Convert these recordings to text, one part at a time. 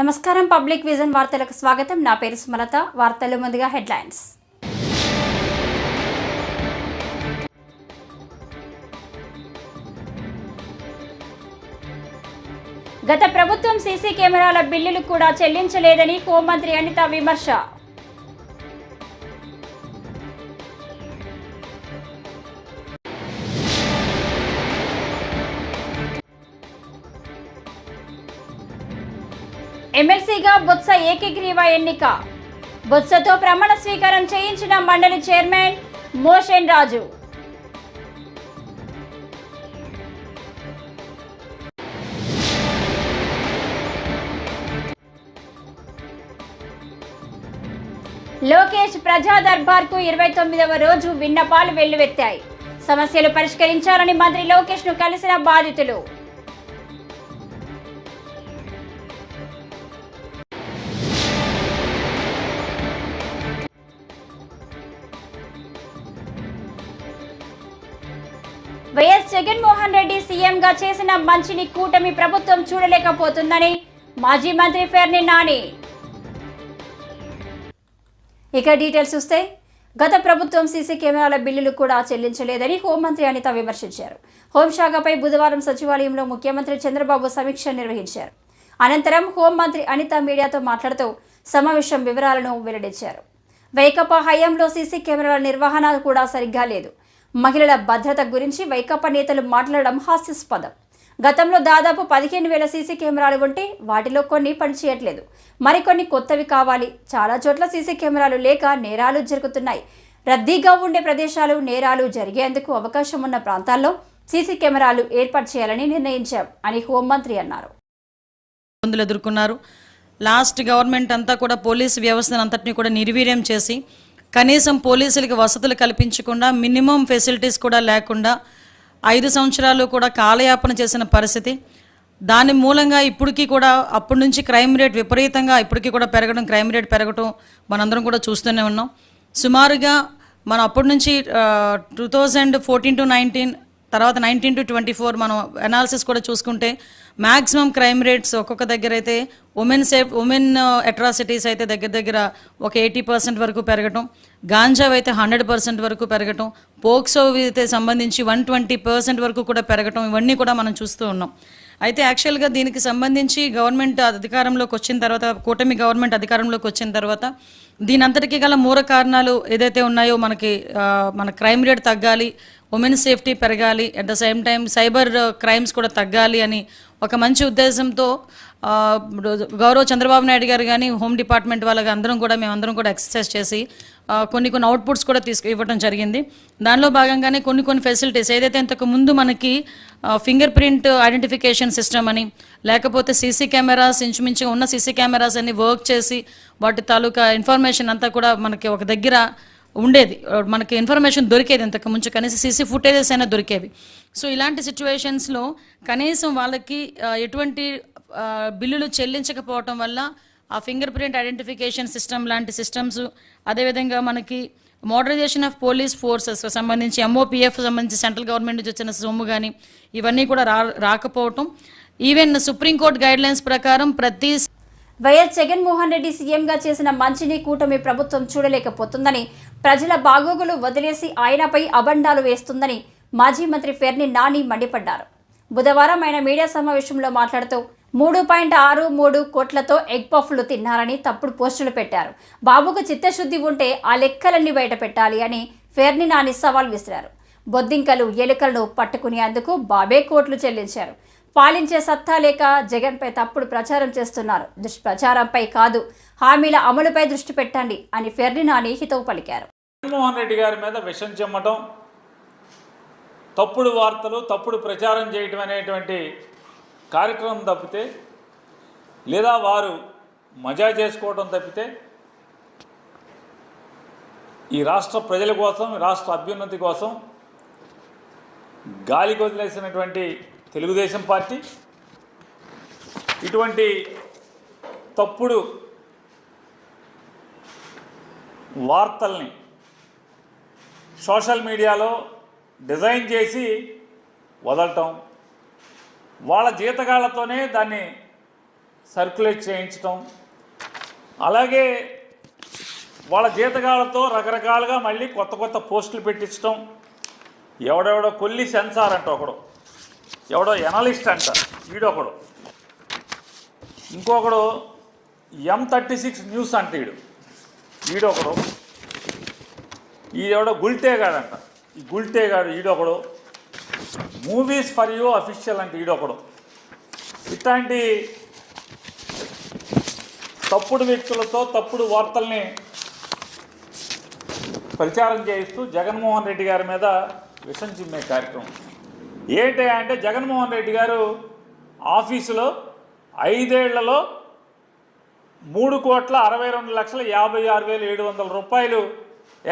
నమస్కారం public vision వార్తలకు స్వాగతం. నా పేరు సుమలత. వార్తలు ముందుగా హెడ్లైన్స్. గత ప్రభుత్వం సీసీ కెమెరాల బిల్లులు కూడా చెల్లించలేదని హోంమంత్రి అనిత విమర్శ. ఎమ్మెల్సీగా బొత్స ఏకగ్రీవ ఎన్నిక. బొత్సతో ప్రమాణ స్వీకారం చేయించిన మండలి చైర్మన్ మోషన్ రాజు. లోకేష్ ప్రజా దర్బార్కు 29వ రోజు విన్నపాలు వెల్లువెత్తాయి. సమస్యలు పరిష్కరించాలని మంత్రి లోకేష్ ను కలిసిన బాధితులు. వైఎస్ జగన్మోహన్ రెడ్డి సీఎంగా చేసిన మంచిని కూటమి ప్రభుత్వం చూడలేకపోతుందని మాజీ మంత్రి ఫెర్ని నాని. ఇక డీటెయిల్స్ చూస్తే, గత ప్రభుత్వం సీసీ కెమెరాల బిల్లులు కూడా చెల్లించలేదని హోంమంత్రి అనిత విమర్శించారు. హోంశాఖపై బుధవారం సచివాలయంలో ముఖ్యమంత్రి చంద్రబాబు సమీక్ష నిర్వహించారు. అనంతరం హోంమంత్రి అనిత మీడియాతో మాట్లాడుతూ సమావేశం వివరాలను వెల్లడించారు. వైకాపా హయాంలో సీసీ కెమెరాల నిర్వహణ కూడా సరిగ్గా లేదు. మహిళల భద్రత గురించి వైకాపా నేతలు మాట్లాడడం హాస్యాస్పదం. గతంలో దాదాపు 15,000 సీసీ కెమెరాలు ఉంటే వాటిలో కొన్ని పనిచేయట్లేదు. మరికొన్ని కొత్తవి కావాలి. చాలా చోట్ల సీసీ కెమెరాలు లేక నేరాలు జరుగుతున్నాయి. రద్దీగా ఉండే ప్రదేశాలు, నేరాలు జరిగేందుకు అవకాశం ఉన్న ప్రాంతాల్లో సీసీ కెమెరాలు ఏర్పాటు చేయాలని నిర్ణయించాం అని హోంమంత్రి అన్నారు. ఎదుర్కొన్నారు. లాస్ట్ గవర్నమెంట్ అంతా కూడా పోలీసు వ్యవస్థను అంతటిని కూడా నిర్వీర్యం చేసి కనీసం పోలీసులకి వసతులు కల్పించకుండా, మినిమం ఫెసిలిటీస్ కూడా లేకుండా 5 సంవత్సరాలు కూడా కాలయాపన చేసిన పరిస్థితి. దాని మూలంగా ఇప్పటికీ కూడా అప్పటి నుంచి క్రైమ్ రేట్ విపరీతంగా ఇప్పటికీ కూడా పెరగడం, క్రైమ్ రేట్ పెరగడం మనందరం కూడా చూస్తూనే ఉన్నాం. సుమారుగా మనం అప్పటి నుంచి 2014 to 19, తర్వాత 19 to 24 మనం అనాలిసిస్ కూడా చూసుకుంటే మ్యాక్సిమం క్రైమ్ రేట్స్ ఒక్కొక్క దగ్గర అయితే ఉమెన్ అట్రాసిటీస్ అయితే దగ్గర ఒక 80% వరకు పెరగటం, గాంజావ్ అయితే 100% వరకు పెరగటం, పోక్సో అయితే సంబంధించి 120% వరకు కూడా పెరగటం, ఇవన్నీ కూడా మనం చూస్తూ ఉన్నాం. అయితే యాక్చువల్గా దీనికి సంబంధించి గవర్నమెంట్ అధికారంలోకి వచ్చిన తర్వాత, కూటమి గవర్నమెంట్ అధికారంలోకి వచ్చిన తర్వాత దీని అంతటికీ గల మూల కారణాలు ఏదైతే ఉన్నాయో, మన క్రైమ్ రేట్ తగ్గాలి, ఉమెన్ సేఫ్టీ పెరగాలి, at the same time cyber crimes కూడా తగ్గాలి అని ఒక మంచి ఉద్దేశంతో గౌరవ చంద్రబాబు నాయుడు గారు కానీ, హోమ్ డిపార్ట్మెంట్ వాళ్ళకి మేమందరం కూడా ఎక్సర్సైజ్ చేసి కొన్ని అవుట్పుట్స్ కూడా ఇవ్వడం జరిగింది. దానిలో భాగంగానే కొన్ని ఫెసిలిటీస్ ఏదైతే ఇంతకు ముందు మనకి ఫింగర్ ప్రింట్ ఐడెంటిఫికేషన్ సిస్టమ్ అని, లేకపోతే సీసీ కెమెరాస్ ఇంచుమించుగా ఉన్న సీసీ కెమెరాస్ అన్ని వర్క్ చేసి వాటి తాలూకా ఇన్ఫర్మేషన్ అంతా కూడా మనకి ఒక దగ్గర ఉండేది, మనకి ఇన్ఫర్మేషన్ దొరికేది. ఇంతకు ముందు కనీసం సీసీ ఫుటేజెస్ అయినా దొరికేవి. సో ఇలాంటి సిచ్యువేషన్స్లో కనీసం వాళ్ళకి ఎటువంటి బిల్లులు చెల్లించకపోవటం వల్ల ఆ ఫింగర్ ప్రింట్ ఐడెంటిఫికేషన్ సిస్టమ్ లాంటి సిస్టమ్స్, అదేవిధంగా మనకి మోడరైజేషన్ ఆఫ్ పోలీస్ ఫోర్సెస్ సంబంధించి MOPF సంబంధించి సెంట్రల్ గవర్నమెంట్ నుంచి వచ్చిన సొమ్ము కానీ ఇవన్నీ కూడా రాకపోవటం, ఈవెన్ సుప్రీంకోర్టు గైడ్లైన్స్ ప్రకారం ప్రతి వైఎస్ జగన్మోహన్ రెడ్డి సీఎంగా చేసిన మంచిని కూటమి ప్రభుత్వం చూడలేకపోతుందని, ప్రజల బాగోగులు వదిలేసి ఆయనపై అబండాలు వేస్తుందని మాజీ మంత్రి ఫెర్ని నాని మండిపడ్డారు. బుధవారం ఆయన మీడియా సమావేశంలో మాట్లాడుతూ 3.63 కోట్లతో ఎగ్ పఫ్లు తిన్నారని తప్పుడు పోస్టులు పెట్టారు. బాబుకు చిత్తశుద్ధి ఉంటే ఆ లెక్కలన్నీ బయట పెట్టాలి అని ఫెర్ని నాని సవాల్ విసిరారు. బొద్దింకలు, ఎలుకలను పట్టుకునేందుకు బాబే కోట్లు చెల్లించారు. పాలించే సత్తా లేక జగన్పై తప్పుడు ప్రచారం చేస్తున్నారు. దుష్ప్రచారంపై కాదు, హామీల అమలుపై దృష్టి పెట్టండి అని ఫెర్ని నాని హితవు పలికారు. జగన్మోహన్ రెడ్డి గారి మీద విషం చెమ్మటం, తప్పుడు వార్తలు, తప్పుడు ప్రచారం చేయటం అనేటువంటి కార్యక్రమం తప్పితే, లేదా వారు మజా చేసుకోవడం తప్పితే ఈ రాష్ట్ర ప్రజల కోసం, రాష్ట్ర అభ్యున్నతి కోసం గాలికి వదిలేసినటువంటి తెలుగుదేశం పార్టీ ఇటువంటి తప్పుడు వార్తల్ని సోషల్ మీడియాలో డిజైన్ చేసి వదలటం, వాళ్ళ జీతగాళ్లతోనే దాన్ని సర్క్యులేట్ చేయించడం, అలాగే వాళ్ళ జీతగాళ్ళతో రకరకాలుగా మళ్ళీ కొత్త కొత్త పోస్టులు పెట్టించడం. ఎవడెవడో కొల్లి సెన్సార్ అంట ఒకడు, ఎవడో ఎనలిస్ట్ అంట వీడొకడు, ఇంకొకడు M36 న్యూస్ అంట వీడొకడు, ఈడెవడో గుల్టేగాడంట, ఈ గుల్టేగాడు ఈడొకడు, మూవీస్ ఫర్ యూ అఫీషియల్ అంటే ఈడొకడు. ఇట్లాంటి తప్పుడు వ్యక్తులతో తప్పుడు వార్తల్ని ప్రచారం చేయిస్తూ జగన్మోహన్ రెడ్డి గారి మీద విషం చిమ్మే కార్యక్రమం. ఏంటి అంటే జగన్మోహన్ రెడ్డి గారు ఆఫీసులో 5 ఏళ్లలో 3,62,56,700 రూపాయలు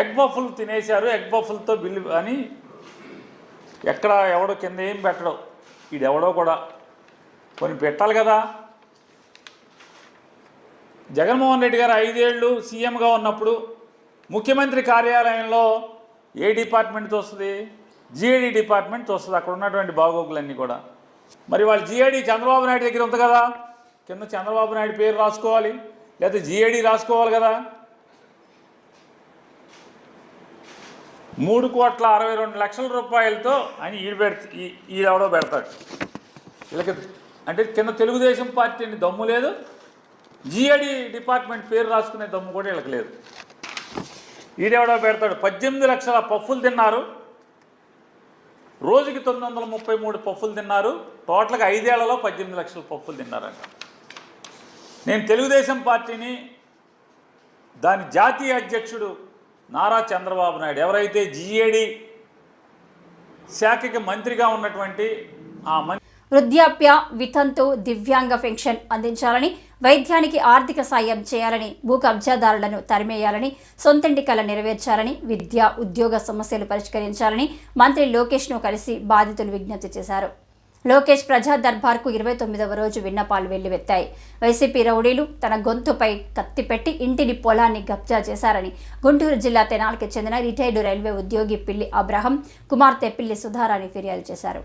ఎగ్ బఫుల్ తినేశారు, ఎగ్ బఫుల్తో బిల్లు అని ఎక్కడ ఎవడో కింద ఏం పెట్టడం, ఈడెవడో కూడా కొన్ని పెట్టాలి కదా. జగన్మోహన్ రెడ్డి గారు 5 ఏళ్ళు సీఎంగా ఉన్నప్పుడు ముఖ్యమంత్రి కార్యాలయంలో ఏ డిపార్ట్మెంట్తో వస్తుంది? జిఐడి డిపార్ట్మెంట్తో వస్తుంది, అక్కడ ఉన్నటువంటి బాగోగులన్నీ కూడా. మరి వాళ్ళు జిఐడి చంద్రబాబు నాయుడు దగ్గర ఉంది కదా, కింద చంద్రబాబు నాయుడు పేరు రాసుకోవాలి, లేకపోతే జిఐడి రాసుకోవాలి కదా. 3,62,00,000 రూపాయలతో అని ఈడెవడో పెడతాడు. వీళ్ళకి అంటే కింద తెలుగుదేశం పార్టీని దమ్ము లేదు, జిఐడి డిపార్ట్మెంట్ పేరు రాసుకునే దమ్ము కూడా వీళ్ళకి లేదు. ఈడెవడో పెడతాడు 18 లక్షల పఫ్ఫులు తిన్నారు, రోజుకి 933 పఫ్ఫులు తిన్నారు, టోటల్గా 5 ఏళ్లలో 18 లక్షల పఫ్ఫులు తిన్నారంట. నేను తెలుగుదేశం పార్టీని దాని జాతీయ అధ్యక్షుడు నారా చంద్రబాబు నాయుడు, ఎవరైతే జిఏడి శాఖకి మంత్రిగా ఉన్నటువంటి ఆ మంత్రి వృద్ధాప్య, వితంతు, దివ్యాంగ పెన్షన్ అందించాలని, వైద్యానికి ఆర్థిక సాయం చేయాలని, భూ కబ్జాదారులను తరిమేయాలని, సొంతింటి కల నెరవేర్చాలని, విద్య, ఉద్యోగ సమస్యలు పరిష్కరించాలని మంత్రి లోకేష్ను కలిసి బాధితులు విజ్ఞప్తి చేశారు. లోకేష్ ప్రజా దర్బార్కు 29వ రోజు విన్నపాలు వెల్లువెత్తాయి. వైసీపీ రౌడీలు తన గొంతుపై కత్తి పెట్టి ఇంటిని, పొలాన్ని కబ్జా చేశారని గుంటూరు జిల్లా తెనాలికి చెందిన రిటైర్డు రైల్వే ఉద్యోగి పిల్లి అబ్రహం కుమార్తె పిల్లి సుధారాణి ఫిర్యాదు చేశారు.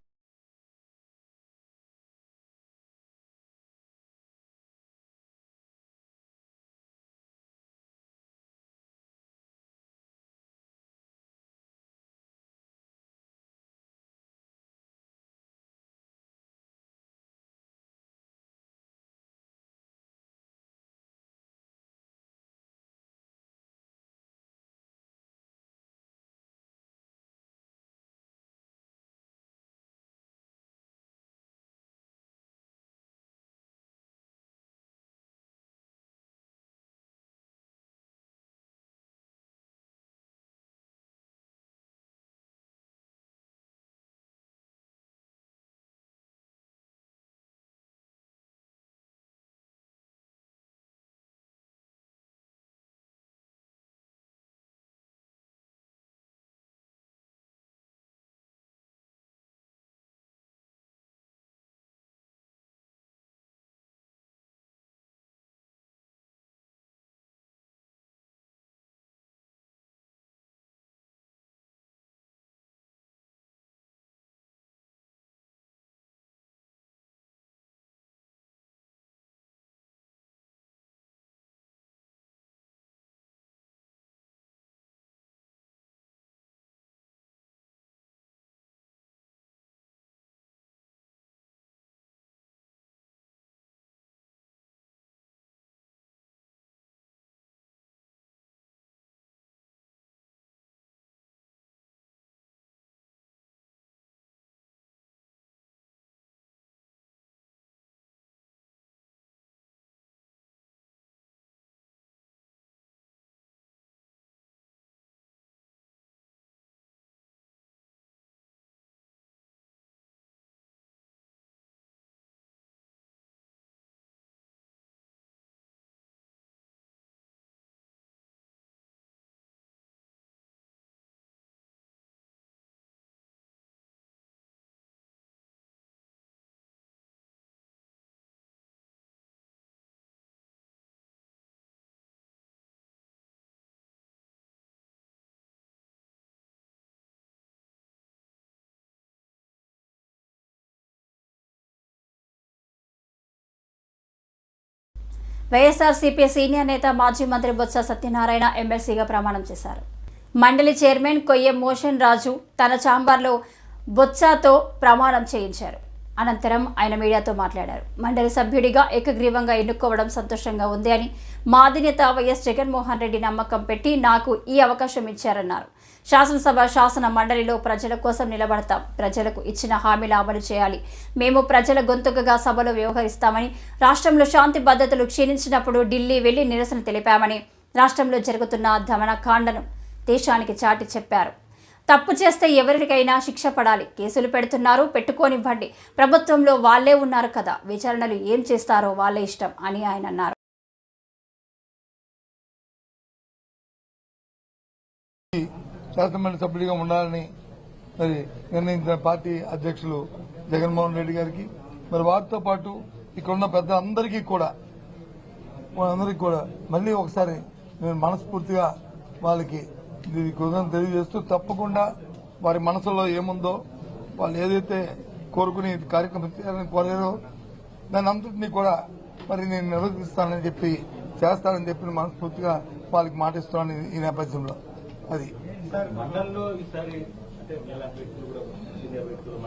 వైఎస్ఆర్సీపీ సీనియర్ నేత మాజీ మంత్రి బొత్స సత్యనారాయణ ఎమ్మెల్సీగా ప్రమాణం చేశారు. మండలి చైర్మన్ కొయ్యం మోషన్ రాజు తన ఛాంబర్లో బొత్సతో ప్రమాణం చేయించారు. అనంతరం ఆయన మీడియాతో మాట్లాడారు. మండలి సభ్యుడిగా ఏకగ్రీవంగా ఎన్నుకోవడం సంతోషంగా ఉంది అని, మా అధినేత వైఎస్ జగన్మోహన్ రెడ్డి నమ్మకం పెట్టి నాకు ఈ అవకాశం ఇచ్చారన్నారు. శాసనసభ శాసన మండలిలో ప్రజల కోసం నిలబడతాం. ప్రజలకు ఇచ్చిన హామీలు అమలు చేయాలి. మేము ప్రజల గొంతుకగా సభలో వ్యవహరిస్తామని, రాష్ట్రంలో శాంతి భద్రతలు క్షీణించినప్పుడు ఢిల్లీ వెళ్లి నిరసన తెలిపామని, రాష్ట్రంలో జరుగుతున్న దమనకాండను దేశానికి చాటి చెప్పారు. తప్పు చేస్తే ఎవరికైనా శిక్ష పడాలి. కేసులు పెడుతున్నారు, పెట్టుకోనివ్వండి. ప్రభుత్వంలో వాళ్లే ఉన్నారు కదా, విచారణలు ఏం చేస్తారో వాళ్ళే ఇష్టం అని ఆయన అన్నారు. శాసనమండలి సభ్యుడిగా ఉండాలని మరి నిర్ణయించిన పార్టీ అధ్యక్షులు జగన్మోహన్ రెడ్డి గారికి, మరి వారితో పాటు ఇక్కడున్న పెద్దలందరికీ కూడా మళ్ళీ ఒకసారి నేను మనస్ఫూర్తిగా వాళ్ళకి కృతజ్ఞతలు తెలియజేస్తూ, తప్పకుండా వారి మనసులో ఏముందో, వాళ్ళు ఏదైతే కోరుకుని కార్యక్రమం చేయాలని కోరారో దాని అంతటినీ కూడా మరి నేను నిర్వర్తిస్తానని చెప్పి చేస్తానని చెప్పి మనస్ఫూర్తిగా వాళ్ళకి మాటిస్తున్నాను ఈ నేపథ్యంలో. అది మండలంలో ఈసారి అంటే సీనియర్ వ్యక్తులు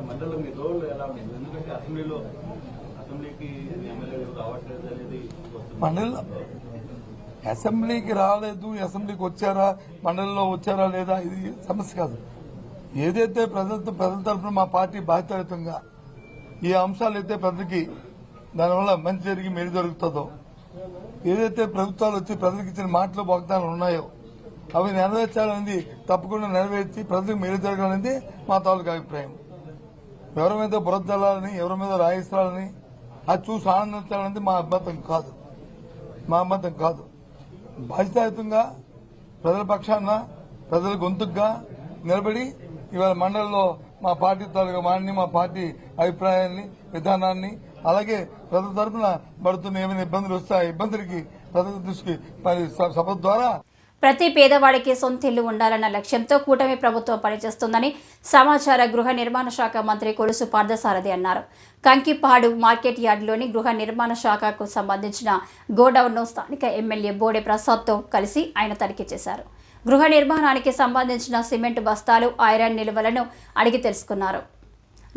మండలంలో మీ రోల్ ఎలా ఉంది? ఎందుకంటే అసెంబ్లీకి ఎమ్మెల్యేలు రావట్లేదు అనేది మండలిలో అసెంబ్లీకి రాలేదు, అసెంబ్లీకి వచ్చారా, మండలిలో వచ్చారా లేదా ఇది సమస్య కాదు. ఏదైతే ప్రజల తరఫున మా పార్టీ బాధ్యతంగా ఈ అంశాలు అయితే ప్రజలకి దానివల్ల మంచి జరిగి మేలు జరుగుతుందో, ఏదైతే ప్రభుత్వాలు వచ్చి ప్రజలకు ఇచ్చిన మాటలు వాగ్దానాలు ఉన్నాయో అవి నెరవేర్చాలనేది తప్పకుండా నెరవేర్చి ప్రజలకు మేలు జరగాలనేది మా తాలూకు అభిప్రాయం. ఎవరి మీద బురదలాలని, ఎవరి మీద రాయిస్తాలని అది చూసి ఆనందించాలనేది మా అభ్యంతరం కాదు. బాధ్యతాయుతంగా ప్రజల పక్షాన ప్రజల గొంతుగా నిలబడి ఇవాళ మండలిలో మా పార్టీ తాలూకా వాడిని, మా పార్టీ అభిప్రాయాన్ని, విధానాన్ని, అలాగే ప్రజల తరఫున పడుతున్న ఏమైనా ఇబ్బందులు వస్తే ఆ ఇబ్బందులకి ప్రజల దృష్టికి సభ ద్వారా ప్రతి పేదవాడికి సొంత ఇల్లు ఉండాలన్న లక్ష్యంతో కూటమి ప్రభుత్వం పనిచేస్తుందని సమాచార గృహ నిర్మాణ శాఖ మంత్రి కొలుసు పార్థసారథి అన్నారు. కంకిపాడు మార్కెట్ యార్డులోని గృహ నిర్మాణ శాఖకు సంబంధించిన గోడౌన్ను స్థానిక ఎమ్మెల్యే బోడే ప్రసాద్తో కలిసి ఆయన తనిఖీ చేశారు. గృహ నిర్మాణానికి సంబంధించిన సిమెంట్ బస్తాలు, ఐరన్ నిల్వలను అడిగి తెలుసుకున్నారు.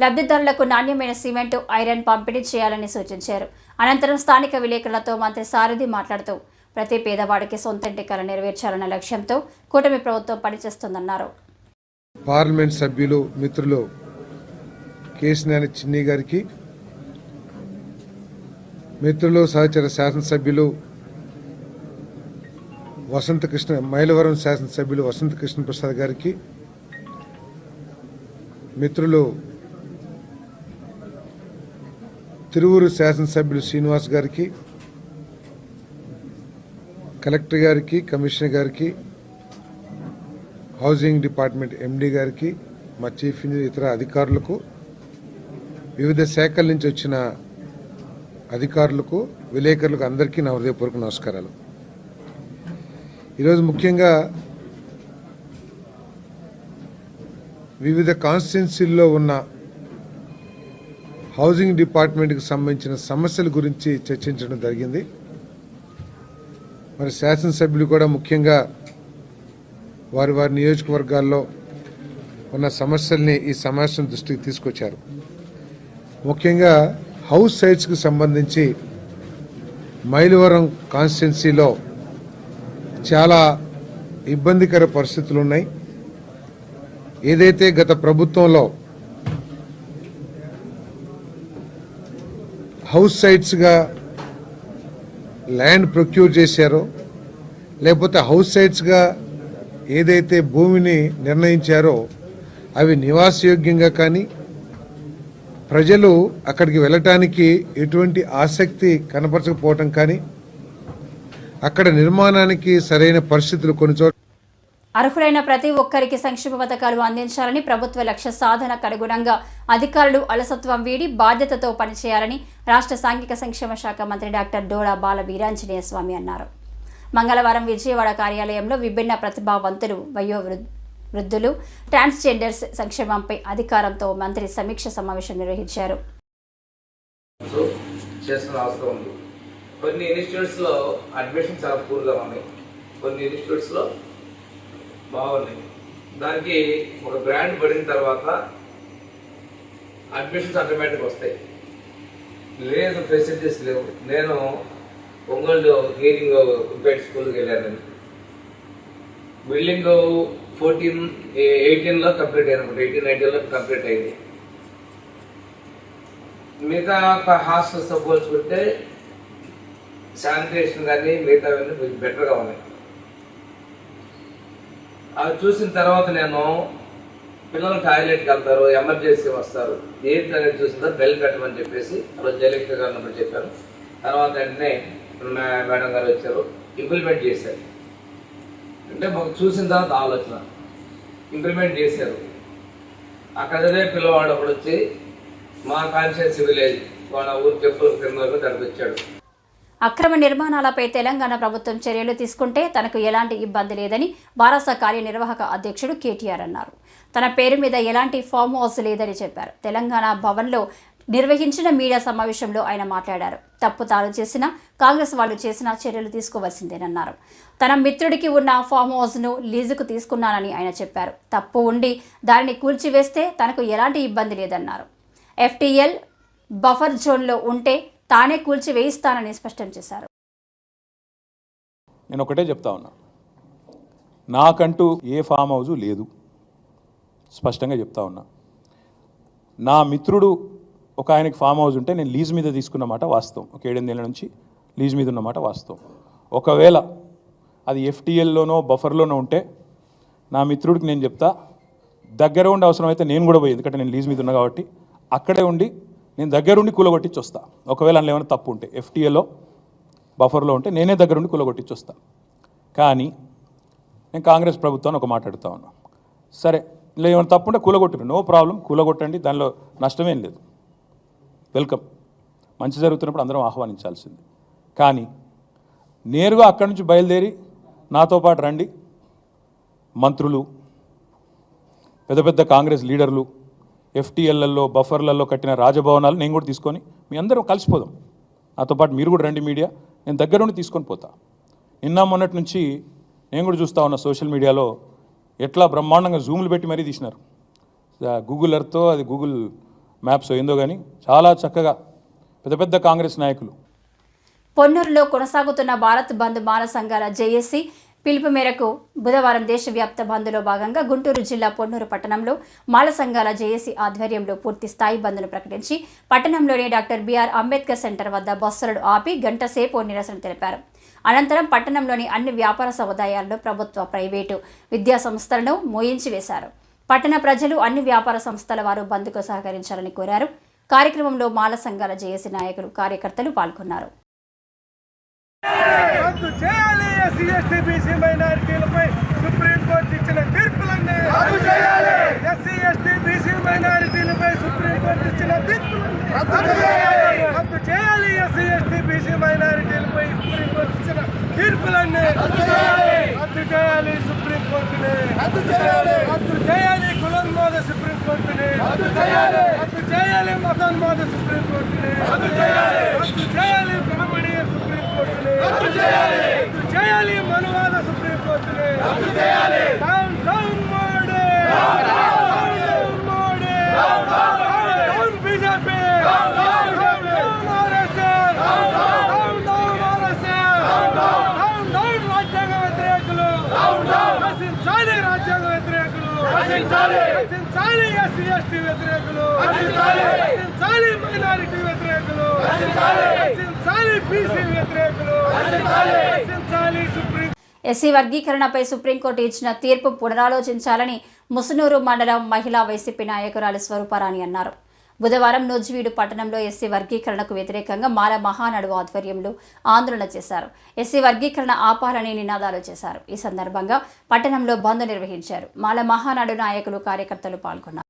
లబ్ధిదారులకు నాణ్యమైన సిమెంటు, ఐరన్ పంపిణీ చేయాలని సూచించారు. అనంతరం స్థానిక విలేకరులతో మంత్రి సారథి మాట్లాడుతూ ప్రతి పేదవాడికి సొంత ఇంటి కల నెరవేర్చాలన్న లక్ష్యంతో కూటమి ప్రభుత్వం పనిచేస్తుందన్నారు. పార్లమెంట్ సభ్యులు మిత్రులు కేశినేని చిన్ని గారికి, మిత్రులు సహచర శాసనసభ్యులు మైలవరం శాసనసభ్యులు వసంత కృష్ణ ప్రసాద్ గారికి, మిత్రులు తిరువూరు శాసనసభ్యులు శ్రీనివాస్ గారికి, కలెక్టర్ గారికి, కమిషనర్ గారికి, హౌసింగ్ డిపార్ట్మెంట్ ఎండీ గారికి, మా చీఫ్ ఇంజనీర్, ఇతర అధికారులకు, వివిధ శాఖల నుంచి వచ్చిన అధికారులకు, విలేకరులకు అందరికీ నా హృదయపూర్వక నమస్కారాలు. ఈరోజు ముఖ్యంగా వివిధ కాన్స్టిట్యున్సీల్లో ఉన్న హౌసింగ్ డిపార్ట్మెంట్కి సంబంధించిన సమస్యల గురించి చర్చించడం జరిగింది. మరి శాసనసభ్యులు కూడా ముఖ్యంగా వారి నియోజకవర్గాల్లో ఉన్న సమస్యల్ని ఈ సమావేశం దృష్టికి తీసుకొచ్చారు. ముఖ్యంగా హౌస్ సైట్స్కి సంబంధించి మైలవరం కాన్స్టిట్యున్సీలో చాలా ఇబ్బందికర పరిస్థితులు ఉన్నాయి. ఏదైతే గత ప్రభుత్వంలో హౌస్ సైట్స్గా ల్యాండ్ ప్రొక్యూర్ చేశారో, లేకపోతే హౌస్ సైట్స్గా ఏదైతే భూమిని నిర్ణయించారో అవి నివాసయోగ్యంగా కానీ, ప్రజలు అక్కడికి వెళ్ళటానికి ఎటువంటి ఆసక్తి కనపరచకపోవటం కానీ, అక్కడ నిర్మాణానికి సరైన పరిస్థితులు కొన్ని చోట్ల అర్హులైన ప్రతి ఒక్కరికి సంక్షేమ పథకాలు అందించాలని, ప్రభుత్వ లక్ష్య సాధనకు అనుగుణంగా అధికారులు అలసత్వం వీడి బాధ్యతతో పనిచేయాలని రాష్ట్ర సాంఘిక సంక్షేమ శాఖ మంత్రి డాక్టర్ డోడా బాల వీరాంజనేయ స్వామి అన్నారు. మంగళవారం విజయవాడ కార్యాలయంలో విభిన్న ప్రతిభావంతులు, వృద్ధులు, ట్రాన్స్జెండర్స్ సంక్షేమంపై అధికారంతో మంత్రి సమీక్ష సమావేశం నిర్వహించారు. కొన్ని ఇన్స్టిట్యూట్స్లో అడ్మిషన్ చాలా పూర్గా ఉన్నాయి, కొన్ని ఇన్స్టిట్యూట్స్లో బాగున్నాయి. దానికి ఒక బ్రాండ్ పడిన తర్వాత అడ్మిషన్స్ ఆటోమేటిక్గా వస్తాయి. లేదు ఫెసిలిటీస్ లేవు. నేను ఒంగోలు గేరింగ్ ప్రిపేర్డ్ స్కూల్కి వెళ్ళాను. బిల్డింగ్ 18లో కంప్లీట్ అయింది, 18-19లో కంప్లీట్ అయింది. మిగతా హాస్టల్స్తో పోల్చుకుంటే శానిటేషన్ కానీ మిగతావన్నీ కొంచెం బెటర్గా ఉన్నాయి. అవి చూసిన తర్వాత నేను పిల్లలు టాయిలెట్కి వెళ్తారు, ఎమర్జెన్సీ వస్తారు, ఏంటి అనేది చూసిన తర్వాత బెల్ పెట్టమని చెప్పేసి రోజు జయలక్ష్మి గారు ఉన్నప్పుడు చెప్పాను. తర్వాత వెంటనే మేడం గారు వచ్చారు, ఇంప్లిమెంట్ చేశారు. అంటే మాకు చూసిన తర్వాత ఆలోచన ఇంప్లిమెంట్ చేశారు. అక్కడ చదివే పిల్లవాడు ఒకడు వచ్చి మా కాన్స్టిట్యున్సీ విలేజ్ వాళ్ళ ఊరు చెప్పులు కింద దానికి వచ్చాడు. అక్రమ నిర్మాణాలపై తెలంగాణ ప్రభుత్వం చర్యలు తీసుకుంటే తనకు ఎలాంటి ఇబ్బంది లేదని బారాస కార్యనిర్వాహక అధ్యక్షుడు కేటీఆర్ అన్నారు. తన పేరు మీద ఎలాంటి ఫామ్ హౌస్ లేదని చెప్పారు. తెలంగాణ భవన్లో నిర్వహించిన మీడియా సమావేశంలో ఆయన మాట్లాడారు. తప్పు తాను చేసినా కాంగ్రెస్ వాళ్ళు చేసినా చర్యలు తీసుకోవాల్సిందేనన్నారు. తన మిత్రుడికి ఉన్న ఫామ్ హౌస్ను లీజుకు తీసుకున్నానని ఆయన చెప్పారు. తప్పు ఉండి దానిని కూల్చివేస్తే తనకు ఎలాంటి ఇబ్బంది లేదన్నారు. FTL బఫర్ జోన్లో ఉంటే తానే కూల్చి వేయిస్తానని స్పష్టం చేశారు. నేను ఒకటే చెప్తా ఉన్నా, నాకంటూ ఏ ఫామ్ హౌజు లేదు, స్పష్టంగా చెప్తా ఉన్నా. నా మిత్రుడు ఒక ఆయనకి ఫామ్ హౌస్ ఉంటే నేను లీజ్ మీద తీసుకున్నమాట వాస్తవం. ఒక 7-8 ఏళ్ళ నుంచి లీజ్ మీద ఉన్నమాట వాస్తవం. ఒకవేళ అది FTLలోనో బఫర్లోనో ఉంటే నా మిత్రుడికి నేను చెప్తా, దగ్గర ఉండి అవసరమైతే నేను కూడా పోయి, ఎందుకంటే నేను లీజ్ మీద ఉన్నా కాబట్టి అక్కడే ఉండి నేను దగ్గరుండి కూలగొట్టించి వస్తా. ఒకవేళ అందులో ఏమైనా తప్పు ఉంటే FTLలో బఫర్లో ఉంటే నేనే దగ్గరుండి కూలగొట్టించి వస్తా. కానీ నేను కాంగ్రెస్ ప్రభుత్వాన్ని ఒక మాట అడుగుతా ఉన్నా, సరే ఇలా ఏమైనా తప్పు ఉంటే కూలగొట్టరు, నో ప్రాబ్లం, కూలగొట్టండి, దానిలో నష్టమేం లేదు, వెల్కమ్. మంచి జరుగుతున్నప్పుడు అందరం ఆహ్వానించాల్సింది. కానీ నేరుగా అక్కడి నుంచి బయలుదేరి నాతో పాటు రండి మంత్రులు, పెద్ద పెద్ద కాంగ్రెస్ లీడర్లు, FTLలలో బఫర్లలో కట్టిన రాజభవనాలు నేను కూడా తీసుకొని మీ అందరం కలిసిపోదాం. నాతో పాటు మీరు కూడా రండి మీడియా, నేను దగ్గర నుండి తీసుకొని పోతా. నిన్న మొన్నటి నుంచి నేను కూడా చూస్తూ ఉన్నా సోషల్ మీడియాలో ఎట్లా బ్రహ్మాండంగా జూములు పెట్టి మరీ తీసినారు. గూగుల్ ఎర్త్తో అది గూగుల్ మ్యాప్స్ ఏందో కానీ చాలా చక్కగా పెద్ద పెద్ద కాంగ్రెస్ నాయకులు. పొన్నూరులో కొనసాగుతున్న భారత్ బంద్ మాల సంఘాల జేఏసీ పిలుపు మేరకు బుధవారం దేశవ్యాప్త బంద్లో భాగంగా గుంటూరు జిల్లా పొన్నూరు పట్టణంలో మాల సంఘాల జేఏసీ ఆధ్వర్యంలో పూర్తి స్థాయి బంద్ను ప్రకటించి పట్టణంలోని డాక్టర్ బిఆర్ అంబేద్కర్ సెంటర్ వద్ద బస్సులను ఆపి గంట సేపు నిరసన తెలిపారు. అనంతరం పట్టణంలోని అన్ని వ్యాపార సముదాయాలను ప్రభుత్వ, ప్రైవేటు విద్యా సంస్థలను మూయించి వేశారు. పట్టణ ప్రజలు అన్ని వ్యాపార సంస్థల వారు బంద్కు సహకరించాలని కోరారు. కార్యక్రమంలో మాల సంఘాల జేఏసీ నాయకులు, కార్యకర్తలు పాల్గొన్నారు. రద్దు చేయాలి ఎస్సీ ఎస్టీ బీసీ మైనారిటీలపై సుప్రీంకోర్టు ఇచ్చిన తీర్పులన్నీ రద్దు చేయాలి. ఎస్సీ ఎస్టీ బీసీ మైనారిటీలపై సుప్రీంకోర్టు ఇచ్చిన తీర్పులన్నీ రద్దు చేయాలి. రద్దు చేయాలి. ఎస్సీ ఎస్టీ బీసీ మైనారిటీలపై సుప్రీంకోర్టు ఇచ్చిన తీర్పులన్నీ రద్దు చేయాలి. రద్దు చేయాలి. సుప్రీంకోర్టుని రద్దు చేయాలి. రద్దు చేయాలి. కులోన్మాద సుప్రీంకోర్టుని రద్దు చేయాలి. రద్దు చేయాలి. మతోన్మాద సుప్రీంకోర్టుని రద్దు చేయాలి. రద్దు చేయాలి. బ్రాహ్మణీయ సుప్రీంకోర్టుని రద్దు చేయాలి. రద్దు చేయాలి. మనువాద సుప్రీంకోర్టుని రద్దు చేయాలి. Down down Modi, down Modi, down BJP, down RSS, down down RSS, down down రాజ్యాంగ వ్యతిరేకులు, రచించాలి రాజ్యాంగ వ్యతిరేకులు, రచించాలి ఎస్సీ ఎస్టీ వ్యతిరేకులు, రచించాలి మైనారిటీ వ్యతిరేకులు, రచించాలి బీసీ వ్యతిరేకులు, రచించాలి సుప్రీం. ఎస్సీ వర్గీకరణపై సుప్రీంకోర్టు ఇచ్చిన తీర్పు పునరాలోచించాలని ముసునూరు మండలం మహిళా వైసీపీ నాయకురాలు స్వరూపారాణి అన్నారు. బుధవారం నూజివీడు పట్టణంలో ఎస్సీ వర్గీకరణకు వ్యతిరేకంగా మాల మహానాడు ఆధ్వర్యంలో ఆందోళన చేశారు. ఎస్సీ వర్గీకరణ ఆపాలని నినాదాలు చేశారు. ఈ సందర్భంగా పట్టణంలో బంద్ నిర్వహించారు. మాల మహానాడు నాయకులు, కార్యకర్తలు పాల్గొన్నారు.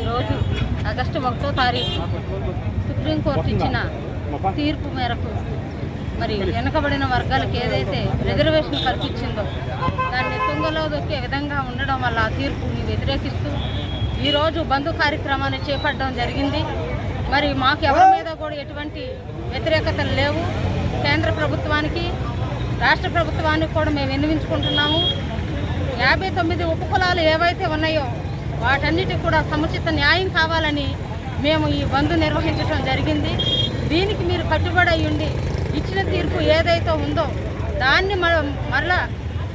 ఈరోజు ఆగస్టు 1వ తారీఖు సుప్రీంకోర్టు ఇచ్చిన తీర్పు మేరకు మరి వెనుకబడిన వర్గాలకు ఏదైతే రిజర్వేషన్ కల్పించిందో దాన్ని తుంగలో దొక్కే విధంగా ఉండడం వల్ల ఆ తీర్పుని వ్యతిరేకిస్తూ ఈరోజు బంద్ కార్యక్రమాన్ని చేపట్టడం జరిగింది. మరి మాకు ఎవరి మీద కూడా ఎటువంటి వ్యతిరేకతలు లేవు. కేంద్ర ప్రభుత్వానికి, రాష్ట్ర ప్రభుత్వానికి కూడా మేము విన్నవించుకుంటున్నాము. 59 ఉపకులాలు ఏవైతే ఉన్నాయో వాటన్నిటికి కూడా సముచిత న్యాయం కావాలని మేము ఈ బంద్ నిర్వహించడం జరిగింది. దీనికి మీరు కట్టుబడి ఉండి ఇచ్చిన తీర్పు ఏదైతే ఉందో దాన్ని మరలా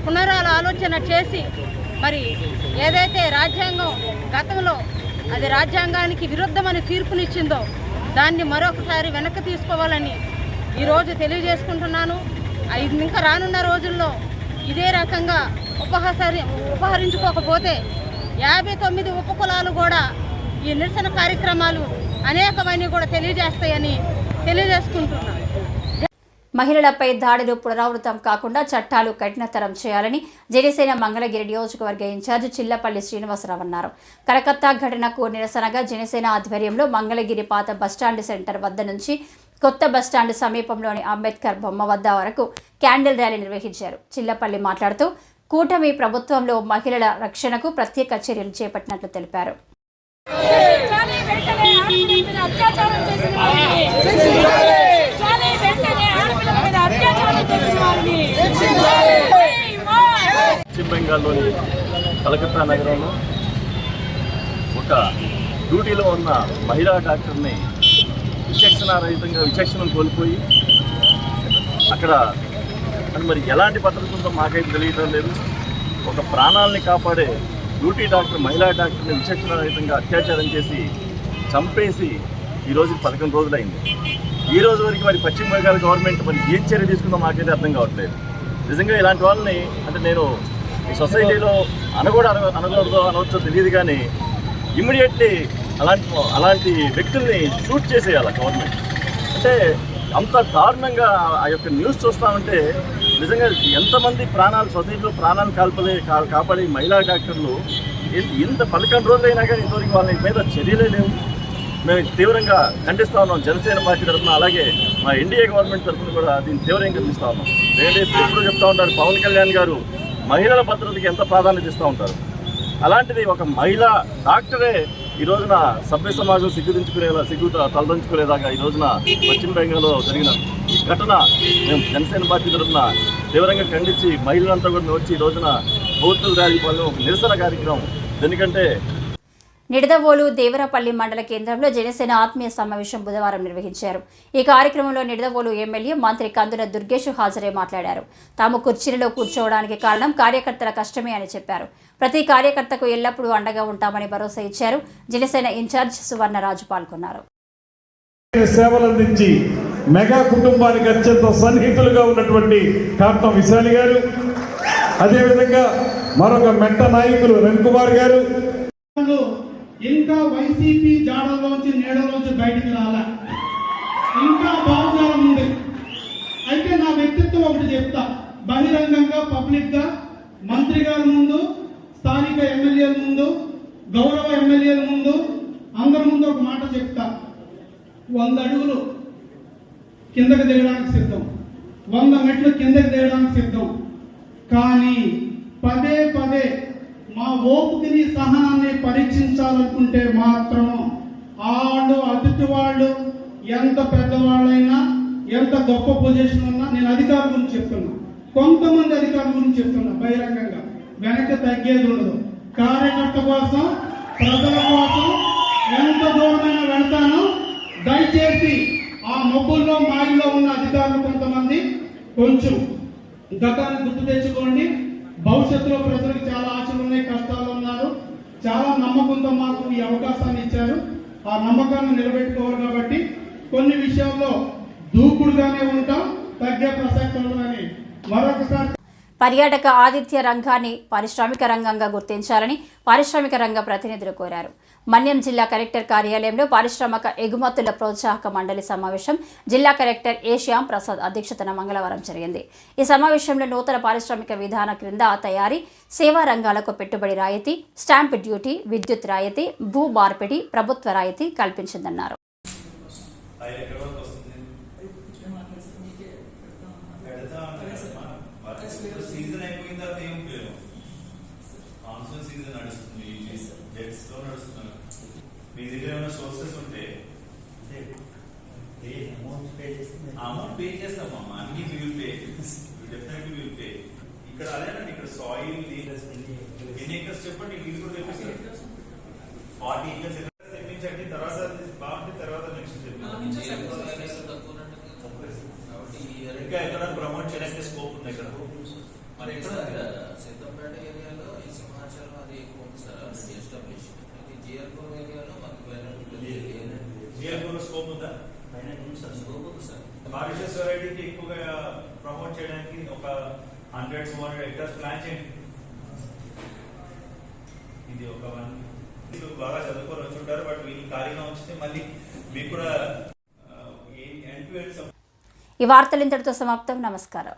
పునరాలోచన చేసి మరి ఏదైతే రాజ్యాంగం గతంలో అది రాజ్యాంగానికి విరుద్ధమని తీర్పునిచ్చిందో దాన్ని మరొకసారి వెనక్కి తీసుకోవాలని ఈరోజు తెలియజేసుకుంటున్నాను. ఇంకా రానున్న రోజుల్లో ఇదే రకంగా ఉపహరించుకోకపోతే 59 ఉపకులాలు కూడా ఈ నిరసన కార్యక్రమాలు అనేకమని కూడా తెలియజేస్తాయని తెలియజేసుకుంటున్నాను. మహిళలపై దాడులు పునరావృతం కాకుండా చట్టాలు కఠినతరం చేయాలని జనసేన మంగళగిరి నియోజకవర్గ ఇన్ఛార్జ్ చిల్లపల్లి శ్రీనివాసరావు అన్నారు. కలకత్తా ఘటనకు నిరసనగా జనసేన ఆధ్వర్యంలో మంగళగిరి పాత బస్టాండ్ సెంటర్ వద్ద నుంచి కొత్త బస్టాండ్ సమీపంలోని అంబేద్కర్ బొమ్మ వద్ద వరకు క్యాండిల్ ర్యాలీ నిర్వహించారు. చిల్లపల్లి మాట్లాడుతూ కూటమి ప్రభుత్వంలో మహిళల రక్షణకు ప్రత్యేక చర్యలు చేపట్టినట్లు తెలిపారు. పశ్చిమ బెంగాల్లోని కలకత్తా నగరంలో ఒక డ్యూటీలో ఉన్న మహిళా డాక్టర్ని విచక్షణను కోల్పోయి అక్కడ మరి ఎలాంటి పద్ధతి ఉందో మాకైతే తెలియటం లేదు. ఒక ప్రాణాలని కాపాడే డ్యూటీ డాక్టర్, మహిళా డాక్టర్ని విచక్షణరహితంగా అత్యాచారం చేసి చంపేసి ఈరోజు 11 రోజులైంది. ఈ రోజు వరకు మరి పశ్చిమ బెంగాల్ గవర్నమెంట్ మరి ఏం చర్య తీసుకుందో మాకైతే అర్థం కావట్లేదు. నిజంగా ఇలాంటి వాళ్ళని అంటే నేను సొసైటీలో అనవచ్చో తెలియదు, కానీ ఇమ్మీడియట్లీ అలాంటి వ్యక్తుల్ని షూట్ చేసేయాలి గవర్నమెంట్. అంటే అంత దారుణంగా ఆ యొక్క న్యూస్ చూస్తామంటే నిజంగా ఎంతమంది సొసైటీలో ప్రాణాలు కాపాడే మహిళా డాక్టర్లు ఇంత 11 రోజులైనా కానీ ఇంతవరకు వాళ్ళ మీద చర్యలే లేవు. మేము తీవ్రంగా ఖండిస్తూ ఉన్నాం జనసేన పార్టీ తరఫున, అలాగే మా ఎన్డీఏ గవర్నమెంట్ తరఫున కూడా దీన్ని తీవ్రంగా ఖండిస్తూ ఉన్నాం. ఎందుకంటే ఎప్పుడు చెప్తూ ఉంటారు పవన్ కళ్యాణ్ గారు మహిళల భద్రతకి ఎంత ప్రాధాన్యత ఇస్తూ ఉంటారు. అలాంటిది ఒక మహిళా డాక్టరే ఈ రోజున సభ్య సమాజం సిగ్గు తలదించుకునేదాకా ఈ రోజున పశ్చిమ బెంగాల్లో జరిగిన ఈ ఘటన మేము జనసేన పార్టీ తరఫున తీవ్రంగా ఖండించి మహిళలంతా కూడా వచ్చి ఈ రోజున బౌద్ధ ర్యాలీ పనులు ఒక నిరసన కార్యక్రమం. ఎందుకంటే నిడదవోలు దేవరపల్లి మండల కేంద్రంలో జనసేన ఆత్మీయ సమావేశం బుధవారం నిర్వహించారు. ఈ కార్యక్రమంలో నిడదవోలు ఎమ్మెల్యే మంత్రి కందుల దుర్గేష్ హాజరై మాట్లాడారు. తాము కుర్చీలలో కూర్చోవడానికి కారణం కార్యకర్తల కష్టమే అని చెప్పారు. ప్రతి కార్యకర్తకు ఎల్లప్పుడూ అండగా ఉంటామని భరోసా ఇచ్చారు. జనసేన ఇన్ఛార్జ్ సువర్ణరాజు పాల్గొన్నారు. సేవలందించి మెగా కుటుంబానికి అత్యంత సన్నిహితులుగా ఉన్నటువంటి కాట్నం విశాలి గారు, అదేవిధంగా మరొక మెట్ట నాయకులు రవికుమార్ గారు, ఇంకా వైసీపీ జాడలోంచి నీడలోంచి బయటికి రాలా, ఇంకా బాగుచారం ఉంది. అయితే నా వ్యక్తిత్వం ఒకటి చెప్తా, బహిరంగంగా పబ్లిక్ గా మంత్రి గారి ముందు, స్థానిక ఎమ్మెల్యేల ముందు, గౌరవ ఎమ్మెల్యేల ముందు, అందరి ముందు ఒక మాట చెప్తా. 100 అడుగులు కిందకి దిగడానికి సిద్ధం, 100 మెట్లు కిందకి దిగడానికి సిద్ధం. కానీ పదే పదే మా ఓపికని సహనాన్ని పరీక్షించాలనుకుంటే మాత్రం అతిథి వాళ్ళు ఎంత పెద్దవాళ్ళైనా ఎంత గొప్ప పొజిషన్ ఉన్నా, నేను అధికారుల గురించి చెప్తున్నా, కొంతమంది అధికారుల గురించి చెప్తున్నా బహిరంగంగా, వెనక్కి తగ్గేది ఉండదు. కార్యకర్త కోసం, ప్రజల కోసం ఎంత దూరమైనా వెళ్తాను. దయచేసి ఆ మబ్బుల్లో మాయలో ఉన్న అధికారులు కొంతమంది కొంచెం గతాన్ని గుర్తు తెచ్చుకోండి. భవిష్యత్తులో ప్రజలకు చాలా ఆశలు ఉన్నాయి, కష్టాలు ఉన్నారు, చాలా నమ్మకంతో మాకు ఈ అవకాశాన్ని ఇచ్చారు. ఆ నమ్మకాన్ని నిలబెట్టుకోవాలి. కాబట్టి కొన్ని విషయాల్లో దూకుడుగానే ఉంటాం, తగ్గే ప్రసక్తి ఉండదని మరొకసారి. పర్యాటక ఆతిథ్య రంగాన్ని పారిశ్రామిక రంగంగా గుర్తించాలని పారిశ్రామిక రంగ ప్రతినిధులు కోరారు. మన్యం జిల్లా కలెక్టర్ కార్యాలయంలో పారిశ్రామిక ఎగుమతుల ప్రోత్సాహక మండలి సమావేశం జిల్లా కలెక్టర్ ఏ శ్యామ్ ప్రసాద్ అధ్యక్షతన మంగళవారం జరిగింది. ఈ సమావేశంలో నూతన పారిశ్రామిక విధాన క్రింద తయారీ, సేవా రంగాలకు పెట్టుబడి రాయితీ, స్టాంప్ డ్యూటీ, విద్యుత్ రాయితీ, భూ మార్పిడి ప్రభుత్వ రాయితీ కల్పించిందన్నారు. సీజన్ అయిపోయిన తర్వాత ఏం ఉపయోగం? మాన్సూన్ సీజన్ నడుస్తుంది, జెట్స్ లో నడుస్తున్నారు. మీ దగ్గర ఏమైనా సోర్సెస్ ఉంటే అమౌంట్ పే చేస్తామమ్మా, అన్ని will pay, definitely will pay. ఇక్కడ అదేనండి, ఇక్కడ సాయిల్ ఎన్ని ఎకర్స్ చెప్పండి, ఇది కూడా చెప్పండి. 40 acres తెప్పించండి, తర్వాత బాగుంటే తర్వాత నెక్స్ట్ ఇంకా ఎక్కడ ప్రమోట్ చేయడానికి స్కోప్ ఉంది ఇక్కడ. మరి ఎక్కడ సిద్ధంపేట ఏరియాలో ఈ సింహాచలం అది ఎక్కువ ఉంది సార్, ఆల్రెడీ ఎస్టాబ్లిష్. జిఆర్పూర్ ఏరియాలో మాకు జిఆర్పూర్ స్కోప్ ఉందా? స్కోప్ ఉంది సార్. మారిషస్ వెరైటీకి ఎక్కువగా ప్రమోట్ చేయడానికి ఒక 100-200 hectares ప్లాన్ చేయండి. ఇది ఒక 1 బాగా చదువుకొని వచ్చి ఉంటారు, బట్ వీళ్ళు ఖాళీగా ఉంచితే మళ్ళీ మీకు కూడా ఎండ్ టు ఎండ్. ఈ వార్తలు ఇంతటితో సమాప్తం. నమస్కారం.